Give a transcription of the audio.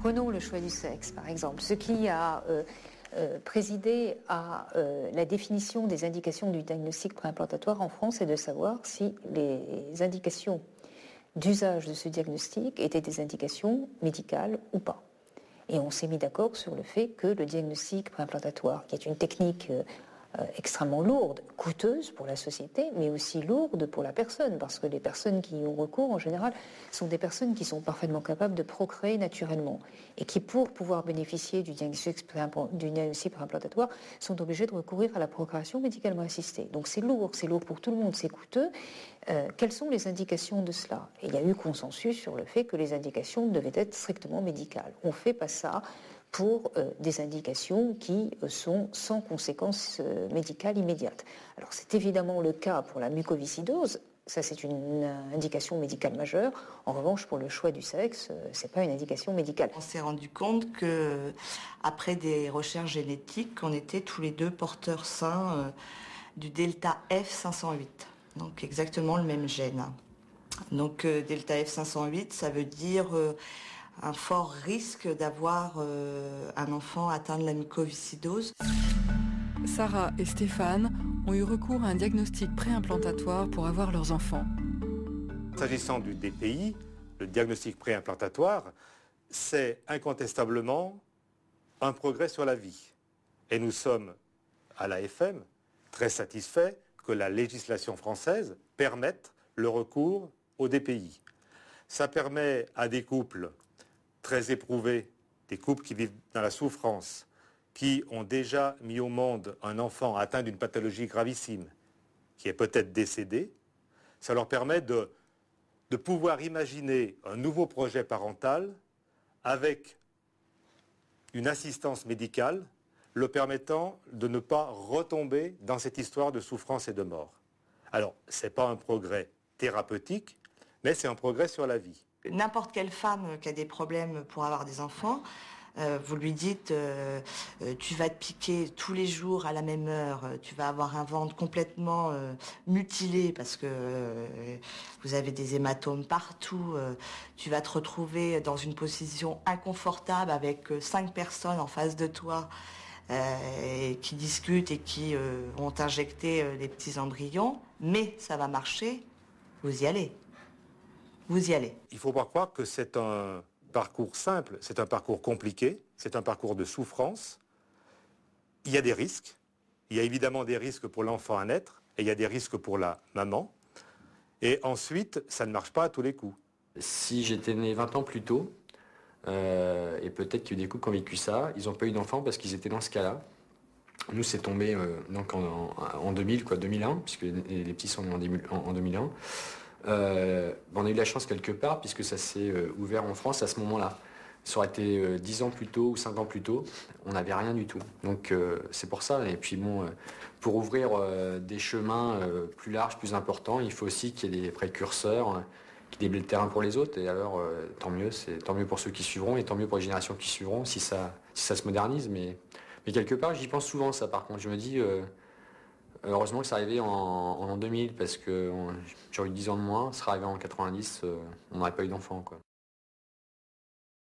Prenons le choix du sexe, par exemple. Ce qui a présidé à la définition des indications du diagnostic préimplantatoire en France est de savoir si les indications d'usage de ce diagnostic étaient des indications médicales ou pas. Et on s'est mis d'accord sur le fait que le diagnostic préimplantatoire, qui est une technique extrêmement lourde, coûteuse pour la société, mais aussi lourde pour la personne, parce que les personnes qui y ont recours, en général, sont des personnes qui sont parfaitement capables de procréer naturellement, et qui, pour pouvoir bénéficier du diagnostic préimplantatoire, sont obligées de recourir à la procréation médicalement assistée. Donc c'est lourd pour tout le monde, c'est coûteux. Quelles sont les indications de cela? Et il y a eu consensus sur le fait que les indications devaient être strictement médicales. On ne fait pas ça pour des indications qui sont sans conséquences médicales immédiates. Alors c'est évidemment le cas pour la mucoviscidose, ça c'est une indication médicale majeure. En revanche, pour le choix du sexe, c'est pas une indication médicale. On s'est rendu compte que, après des recherches génétiques, qu'on était tous les deux porteurs sains du delta F508, donc exactement le même gène. Donc delta F508, ça veut dire un fort risque d'avoir un enfant atteint de la mucoviscidose. Sarah et Stéphane ont eu recours à un diagnostic préimplantatoire pour avoir leurs enfants. S'agissant du DPI, le diagnostic préimplantatoire, c'est incontestablement un progrès sur la vie. Et nous sommes, à l'AFM, très satisfaits que la législation française permette le recours au DPI. Ça permet à des couples très éprouvés, des couples qui vivent dans la souffrance, qui ont déjà mis au monde un enfant atteint d'une pathologie gravissime, qui est peut-être décédé, ça leur permet de pouvoir imaginer un nouveau projet parental avec une assistance médicale le permettant de ne pas retomber dans cette histoire de souffrance et de mort. Alors, ce n'est pas un progrès thérapeutique, mais c'est un progrès sur la vie. N'importe quelle femme qui a des problèmes pour avoir des enfants, vous lui dites tu vas te piquer tous les jours à la même heure, tu vas avoir un ventre complètement mutilé parce que vous avez des hématomes partout, tu vas te retrouver dans une position inconfortable avec 5 personnes en face de toi qui discutent et qui ont injecté les petits embryons, mais ça va marcher, vous y allez. Vous y allez. Il ne faut pas croire que c'est un parcours simple, c'est un parcours compliqué, c'est un parcours de souffrance. Il y a des risques. Il y a évidemment des risques pour l'enfant à naître et il y a des risques pour la maman. Et ensuite, ça ne marche pas à tous les coups. Si j'étais né 20 ans plus tôt, et peut-être qu'il y a eu des couples qui ont vécu ça, ils n'ont pas eu d'enfant parce qu'ils étaient dans ce cas-là. Nous, c'est tombé donc en 2000, 2001, puisque les petits sont nés en 2001. On a eu la chance quelque part puisque ça s'est ouvert en France à ce moment-là. Ça aurait été 10 ans plus tôt ou 5 ans plus tôt, on n'avait rien du tout. Donc c'est pour ça. Et puis bon, pour ouvrir des chemins plus larges, plus importants, il faut aussi qu'il y ait des précurseurs qui déblayent le terrain pour les autres. Et alors tant mieux, c'est tant mieux pour ceux qui suivront et tant mieux pour les générations qui suivront si ça se modernise. Mais quelque part, j'y pense souvent ça. Par contre, je me dis heureusement que c'est arrivé en 2000 parce que j'aurais eu 10 ans de moins, ça serait arrivé en 90, on n'aurait pas eu d'enfant, quoi.